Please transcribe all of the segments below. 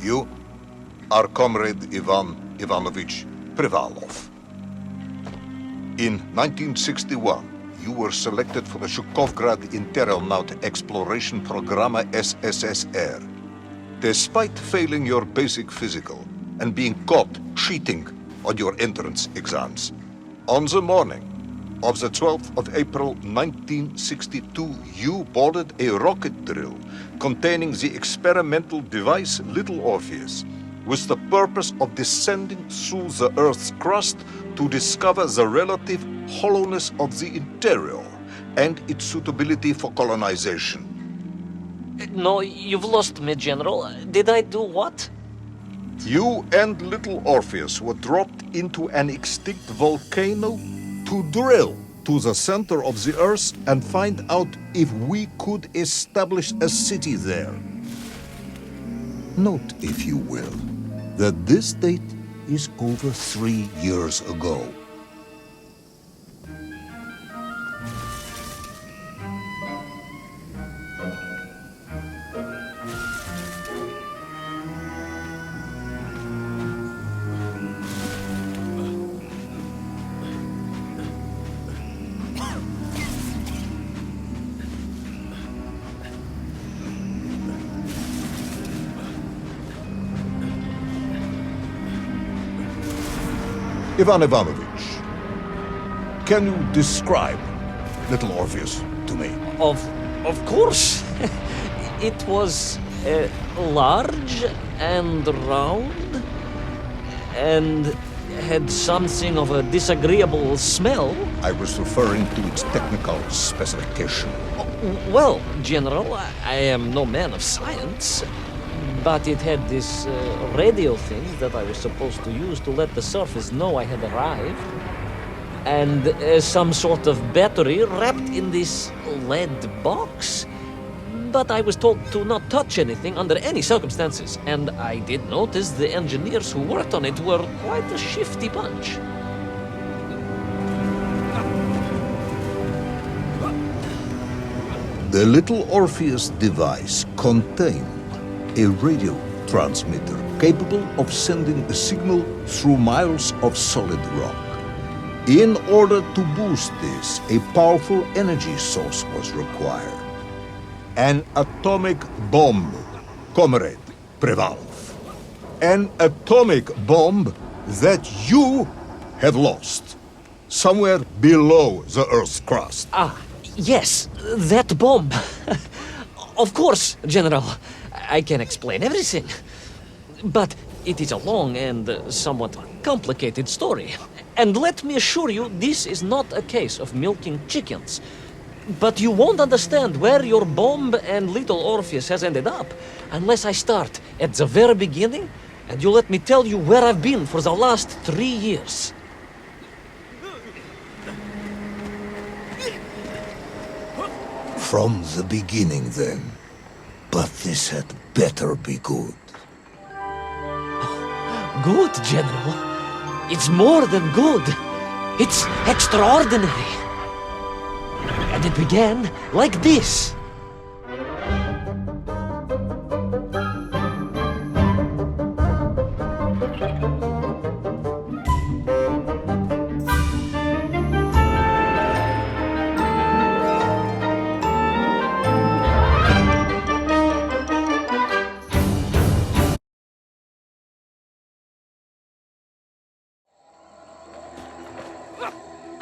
You are Comrade Ivan Ivanovich Privalov. In 1961, you were selected for the Shukovgrad Interonaut Exploration Programme SSSR. Despite failing your basic physical and being caught cheating on your entrance exams, on the morning of the 12th of April 1962, you boarded a rocket drill containing the experimental device Little Orpheus, with the purpose of descending through the Earth's crust to discover the relative hollowness of the interior and its suitability for colonization. No, you've lost me, General. Did I do what? You and Little Orpheus were dropped into an extinct volcano to drill to the center of the Earth and find out if we could establish a city there. Note, if you will, that this date is over 3 years ago. Ivan Ivanovich, can you describe Little Orpheus to me? Of course. It was large and round and had something of a disagreeable smell. I was referring to its technical specification. Well, General, I am no man of science, but it had this radio thing that I was supposed to use to let the surface know I had arrived. And some sort of battery wrapped in this lead box. But I was told to not touch anything under any circumstances. And I did notice the engineers who worked on it were quite a shifty bunch. The Little Orpheus device contained a radio transmitter capable of sending a signal through miles of solid rock. In order to boost this, a powerful energy source was required. An atomic bomb, Comrade Privalov. An atomic bomb that you have lost somewhere below the Earth's crust. Ah, yes, that bomb. Of course, General. I can explain everything. But it is a long and somewhat complicated story. And let me assure you, this is not a case of milking chickens. But you won't understand where your bomb and Little Orpheus has ended up unless I start at the very beginning and you let me tell you where I've been for the last 3 years. From the beginning, then. But this had better be good. Good, General. It's more than good. It's extraordinary. And it began like this.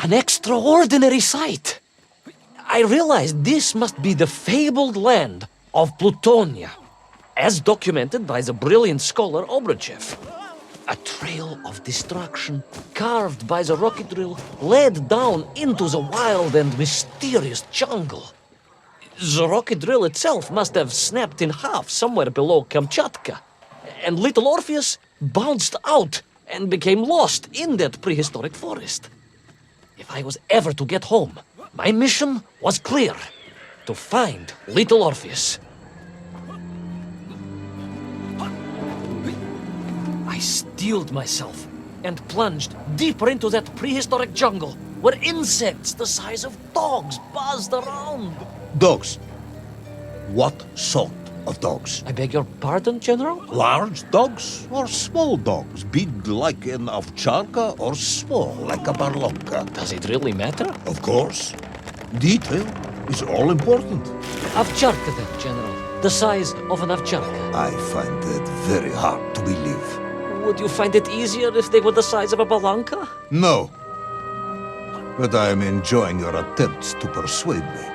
An extraordinary sight. I realized this must be the fabled land of Plutonia, as documented by the brilliant scholar Obruchev. A trail of destruction carved by the rocket drill led down into the wild and mysterious jungle. The rocket drill itself must have snapped in half somewhere below Kamchatka, and Little Orpheus bounced out and became lost in that prehistoric forest. If I was ever to get home, my mission was clear: to find Little Orpheus. I steeled myself and plunged deeper into that prehistoric jungle where insects the size of dogs buzzed around. Dogs? What sort of dogs. I beg your pardon, General? Large dogs or small dogs? Big like an ovcharka or small like a barlonka? Does it really matter? Of course. Detail is all important. Овчарка then, General. The size of an овчарка. I find that very hard to believe. Would you find it easier if they were the size of a balanka? No. But I am enjoying your attempts to persuade me.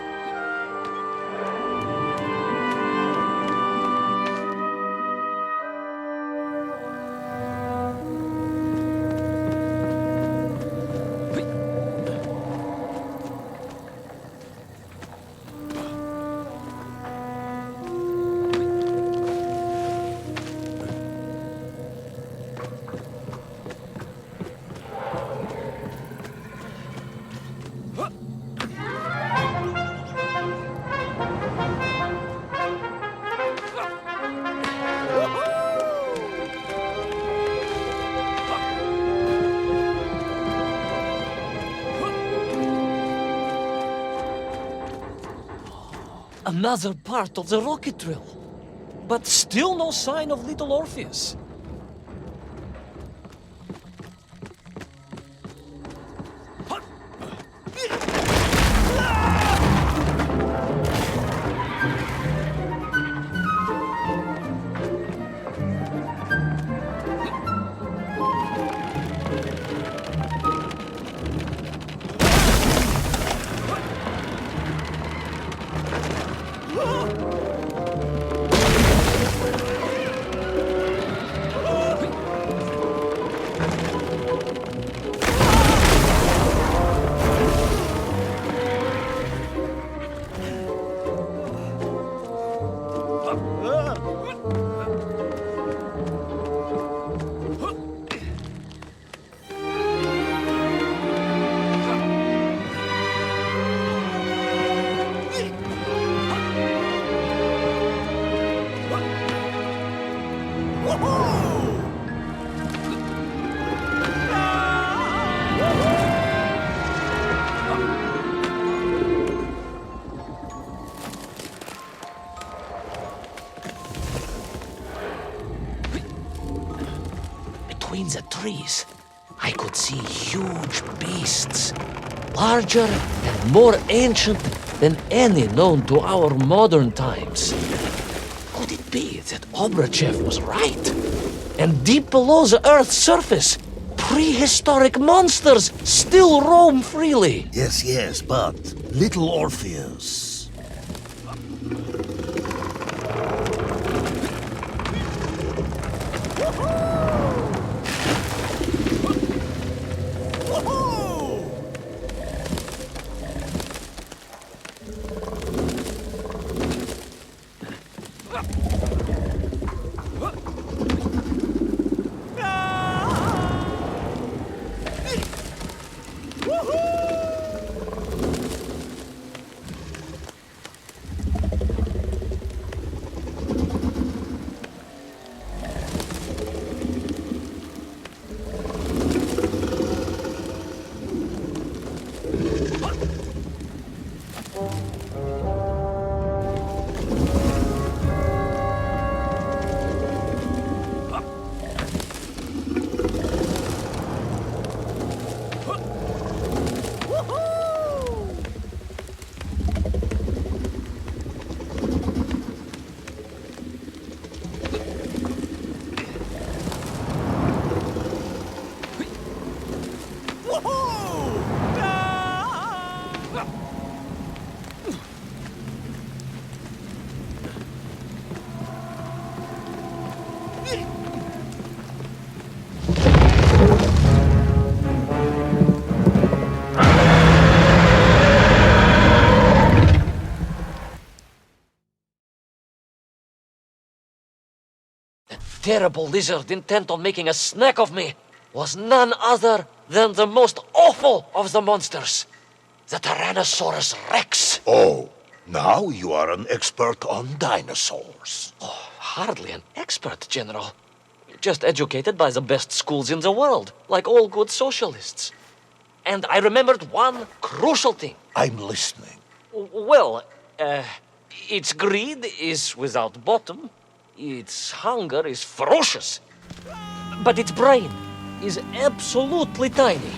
Another part of the rocket drill. But still no sign of little Orpheus. Between the trees, I could see huge beasts, larger and more ancient than any known to our modern times. Could it be that Obrachev was right? And deep below the Earth's surface, prehistoric monsters still roam freely? Yes, but little Orpheus. Terrible lizard intent on making a snack of me was none other than the most awful of the monsters, the Tyrannosaurus Rex. Oh, now you are an expert on dinosaurs. Oh, hardly an expert, General. Just educated by the best schools in the world, like all good socialists. And I remembered one crucial thing. I'm listening. Well, Its greed is without bottom, its hunger is ferocious, but its brain is absolutely tiny.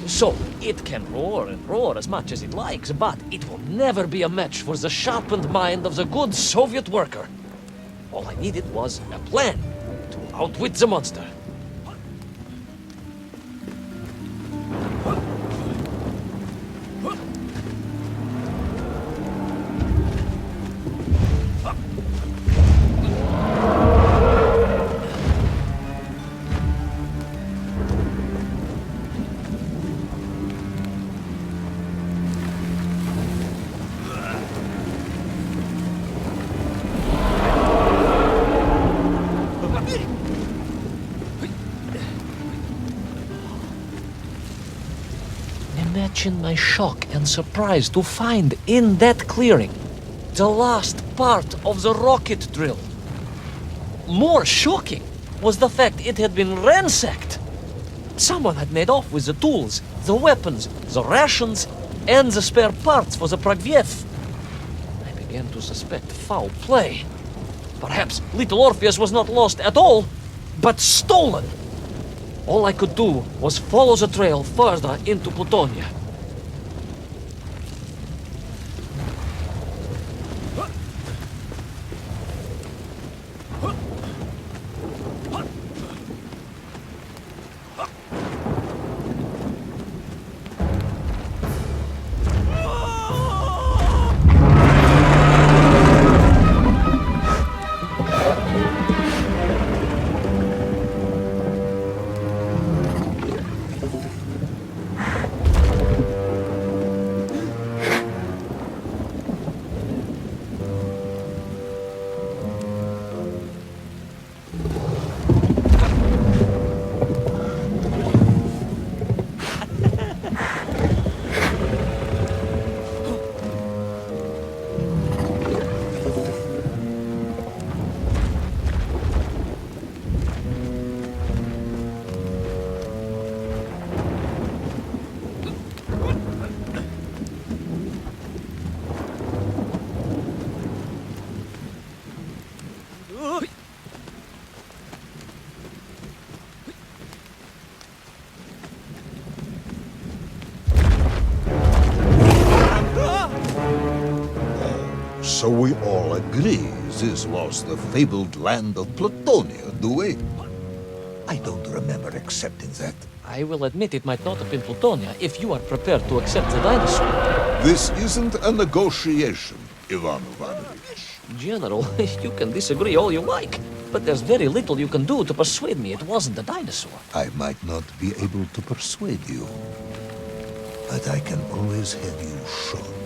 So it can roar and roar as much as it likes, but it will never be a match for the sharpened mind of the good Soviet worker. All I needed was a plan to outwit the monster. Imagine my shock and surprise to find in that clearing the last part of the rocket drill. More shocking was the fact it had been ransacked. Someone had made off with the tools, the weapons, the rations, and the spare parts for the Pragviev. I began to suspect foul play. Perhaps little Orpheus was not lost at all, but stolen. All I could do was follow the trail further into Plutonia. So we all agree this was the fabled land of Plutonia, do we? I don't remember accepting that. I will admit it might not have been Plutonia if you are prepared to accept the dinosaur. This isn't a negotiation, Ivan Ivanovich. General, you can disagree all you like, but there's very little you can do to persuade me it wasn't a dinosaur. I might not be able to persuade you, but I can always have you shown.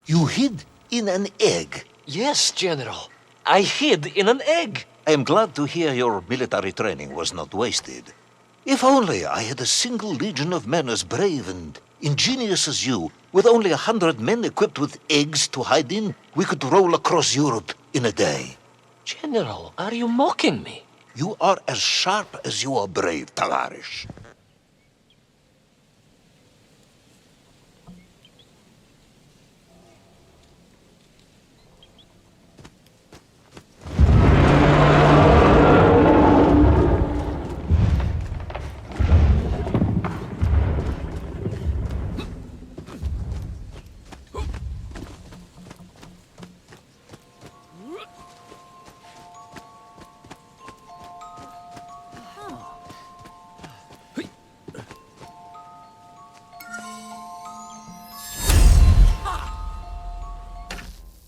You hid in an egg. Yes, General. I hid in an egg. I am glad to hear your military training was not wasted. If only I had a single legion of men as brave and ingenious as you, with only 100 men equipped with eggs to hide in, we could roll across Europe in a day. General, are you mocking me? You are as sharp as you are brave, Tavarish.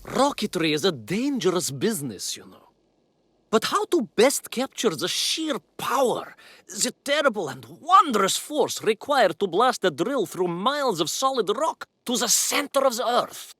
Rocketry is a dangerous business, you know. But how to best capture the sheer power, the terrible and wondrous force required to blast a drill through miles of solid rock to the center of the Earth?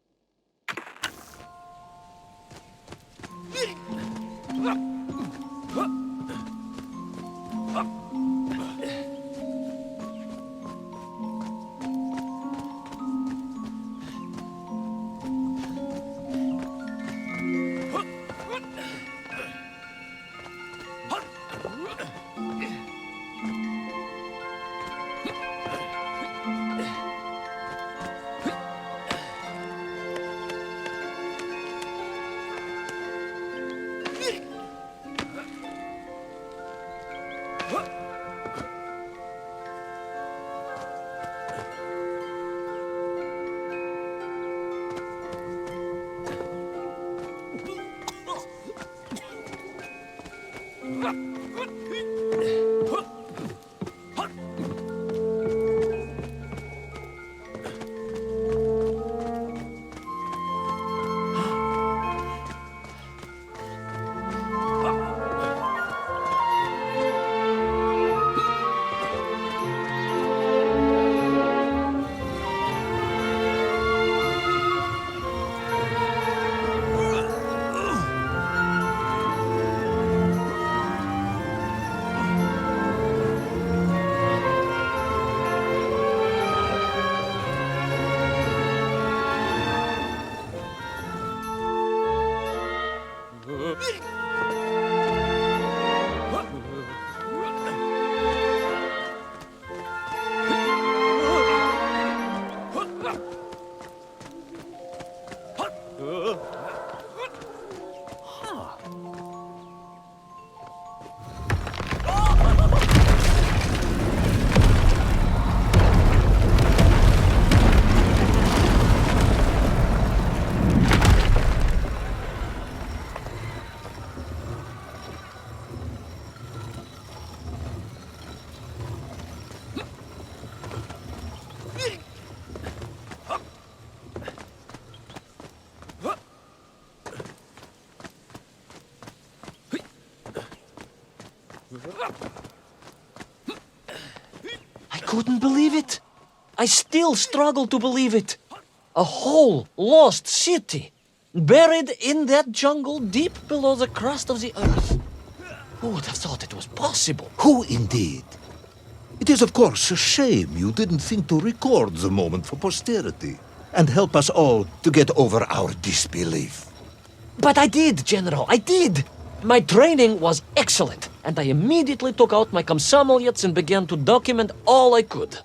I couldn't believe it. I still struggle to believe it. A whole lost city, buried in that jungle deep below the crust of the earth. Who would have thought it was possible? Who indeed? It is, of course, a shame you didn't think to record the moment for posterity and help us all to get over our disbelief. But I did, General, I did. My training was excellent, and I immediately took out my komsomolyets and began to document all I could.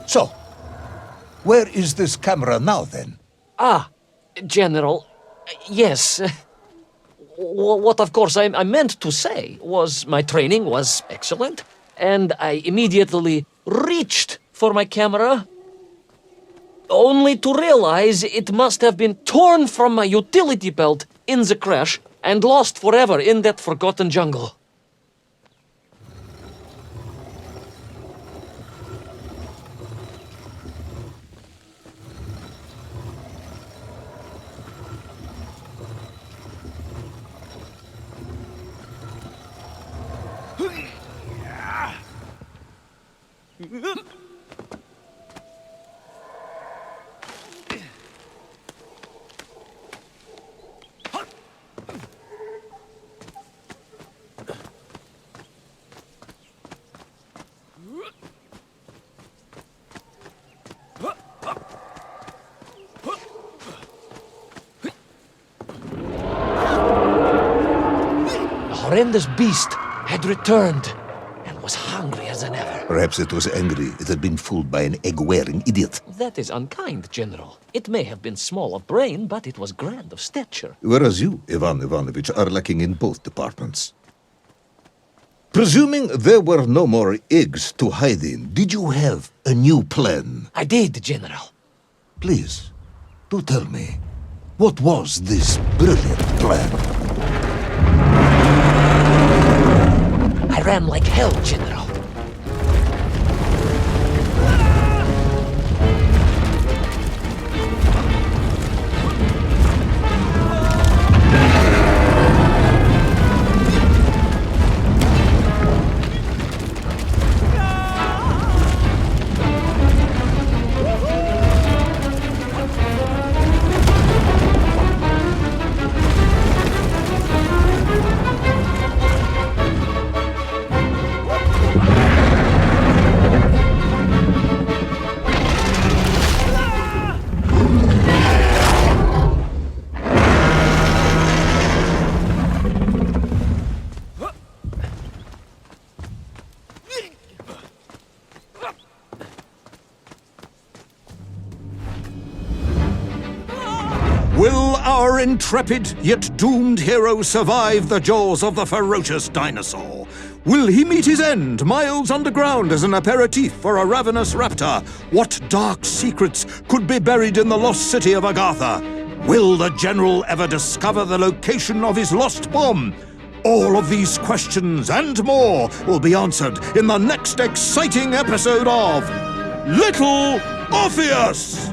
So, where is this camera now, then? Ah, General, yes. What, of course, I meant to say was my training was excellent, and I immediately reached for my camera, only to realize it must have been torn from my utility belt in the crash and lost forever in that forgotten jungle. The horrendous beast had returned and was hungrier than ever. Perhaps it was angry it had been fooled by an egg-wearing idiot. That is unkind, General. It may have been small of brain, but it was grand of stature. Whereas you, Ivan Ivanovich, are lacking in both departments. Presuming there were no more eggs to hide in, did you have a new plan? I did, General. Please, do tell me, what was this brilliant plan? I ran like hell, General. Will our intrepid yet doomed hero survive the jaws of the ferocious dinosaur? Will he meet his end miles underground as an aperitif for a ravenous raptor? What dark secrets could be buried in the lost city of Agatha? Will the general ever discover the location of his lost bomb? All of these questions and more will be answered in the next exciting episode of Little Orpheus!